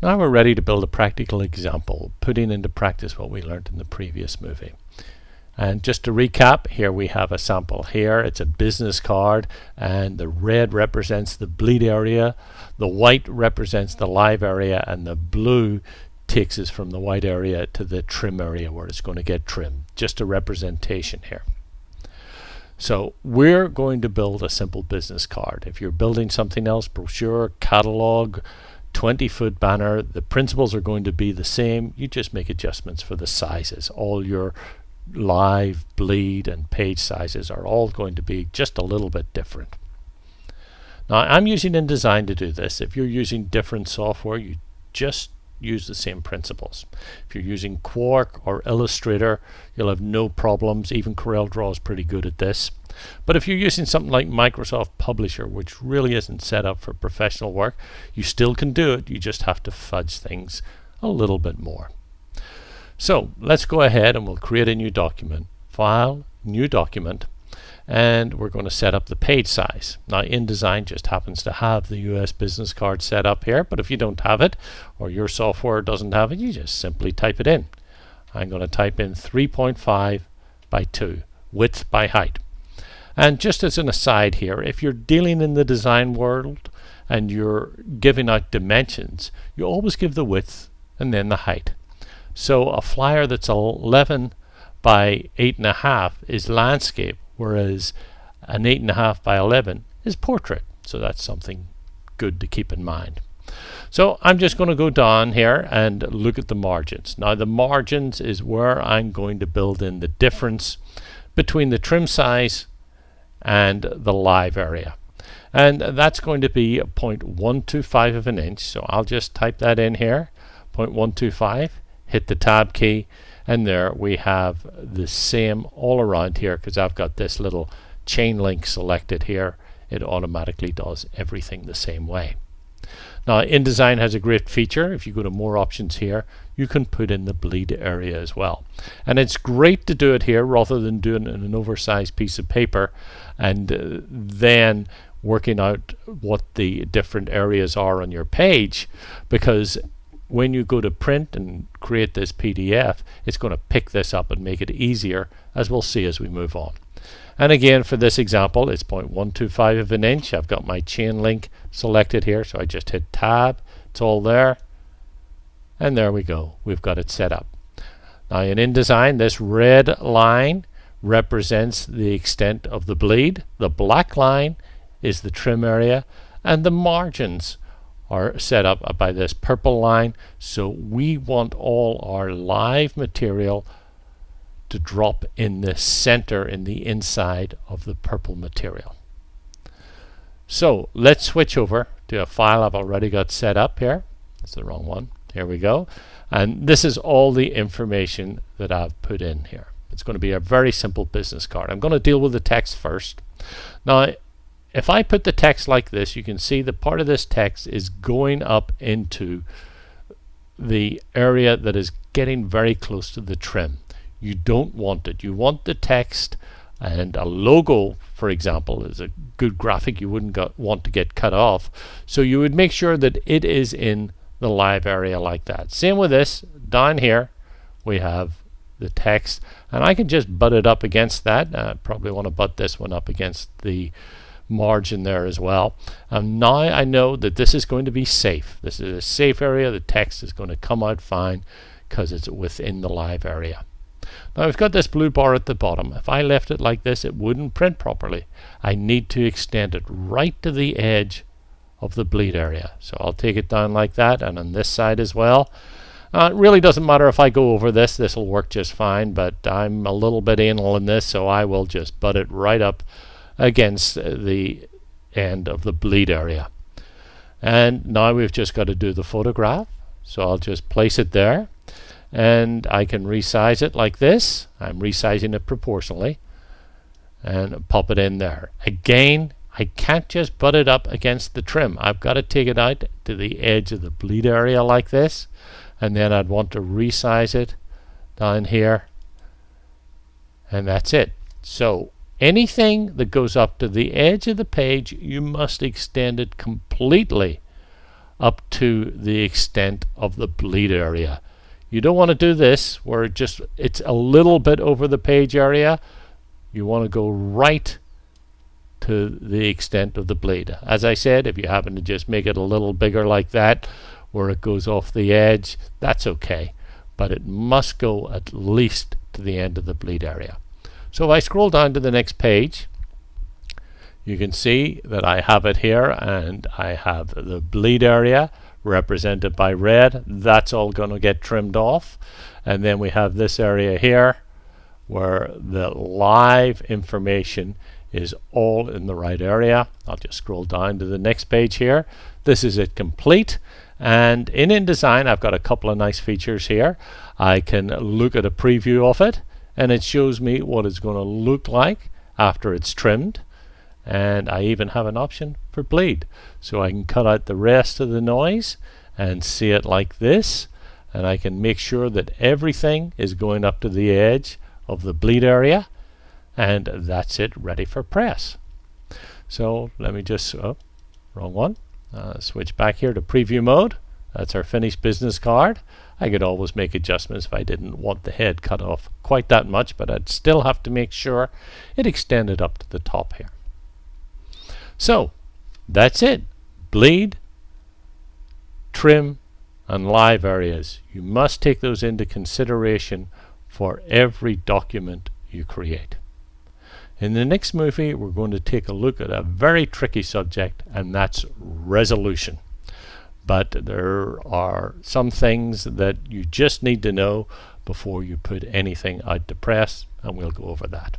Now we're ready to build a practical example, putting into practice what we learned in the previous movie. And just to recap, here we have a sample here. It's a business card, and the red represents the bleed area, the white represents the live area, and the blue takes us from the white area to the trim area where it's going to get trimmed. Just a representation here. So we're going to build a simple business card. If you're building something else, brochure, catalog, 20-foot banner, the principles are going to be the same. You just make adjustments for the sizes. All your live, bleed, and page sizes are all going to be just a little bit different. Now I'm using InDesign to do this. If you're using different software, you just use the same principles. If you're using Quark or Illustrator, you'll have no problems. Even CorelDRAW is pretty good at this. But if you're using something like Microsoft Publisher, which really isn't set up for professional work, you still can do it. You just have to fudge things a little bit more. So let's go ahead and we'll create a new document. File, New Document, and we're going to set up the page size. Now InDesign just happens to have the US business card set up here, but if you don't have it or your software doesn't have it, you just simply type it in. I'm going to type in 3.5 by 2, width by height. And just as an aside here, if you're dealing in the design world and you're giving out dimensions, you always give the width and then the height. So a flyer that's 11 by 8.5 is landscape, whereas an 8.5 by 11 is portrait. So that's something good to keep in mind. So I'm just going to go down here and look at the margins. Now the margins is where I'm going to build in the difference between the trim size and the live area. And that's going to be 0.125 of an inch. So I'll just type that in here, 0.125, hit the tab key, and there we have the same all around here because I've got this little chain link selected here. It automatically does everything the same way. Now InDesign has a great feature. If you go to more options here, you can put in the bleed area as well. And it's great to do it here rather than doing it in an oversized piece of paper and then working out what the different areas are on your page, because when you go to print and create this PDF, it's going to pick this up and make it easier, as we'll see as we move on. And again, for this example, it's 0.125 of an inch. I've got my chain link selected here, so I just hit tab. It's all there. And there we go. We've got it set up. Now in InDesign, this red line represents the extent of the bleed. The black line is the trim area, and the margins are set up by this purple line. So we want all our live material to drop in the center, in the inside of the purple material. So let's switch over to a file I've already got set up here. That's the wrong one. Here we go. And this is all the information that I've put in here. It's going to be a very simple business card. I'm going to deal with the text first. Now, if I put the text like this, you can see the part of this text is going up into the area that is getting very close to the trim. You don't want it. You want the text, and a logo, for example, is a good graphic you wouldn't want to get cut off. So you would make sure that it is in the live area like that. Same with this. Down here we have the text, and I can just butt it up against that. I probably want to butt this one up against the margin there as well. Now I know that this is going to be safe. This is a safe area. The text is going to come out fine because it's within the live area. Now I've got this blue bar at the bottom. If I left it like this, it wouldn't print properly. I need to extend it right to the edge of the bleed area. So I'll take it down like that, and on this side as well. It really doesn't matter if I go over this. This will work just fine, but I'm a little bit anal in this, so I will just butt it right up against the end of the bleed area. And now we've just got to do the photograph. So I'll just place it there, and I can resize it like this. I'm resizing it proportionally and pop it in there. Again, I can't just butt it up against the trim. I've got to take it out to the edge of the bleed area like this, and then I'd want to resize it down here, and that's it. So anything that goes up to the edge of the page, you must extend it completely up to the extent of the bleed area. You don't want to do this where it's a little bit over the page area. You want to go right to the extent of the bleed. As I said, if you happen to just make it a little bigger like that, where it goes off the edge, that's okay. But it must go at least to the end of the bleed area. So if I scroll down to the next page, you can see that I have it here, and I have the bleed area represented by red. That's all going to get trimmed off. And then we have this area here where the live information is all in the right area. I'll just scroll down to the next page here. This is it complete. And in InDesign, I've got a couple of nice features here. I can look at a preview of it, and it shows me what it's going to look like after it's trimmed. And I even have an option for bleed. So I can cut out the rest of the noise and see it like this. And I can make sure that everything is going up to the edge of the bleed area. And that's it, ready for press. So let me just, wrong one. Switch back here to preview mode. That's our finished business card. I could always make adjustments if I didn't want the head cut off quite that much, but I'd still have to make sure it extended up to the top here. So that's it. Bleed, trim, and live areas. You must take those into consideration for every document you create. In the next movie, we're going to take a look at a very tricky subject, and that's resolution. But there are some things that you just need to know before you put anything out to press, and we'll go over that.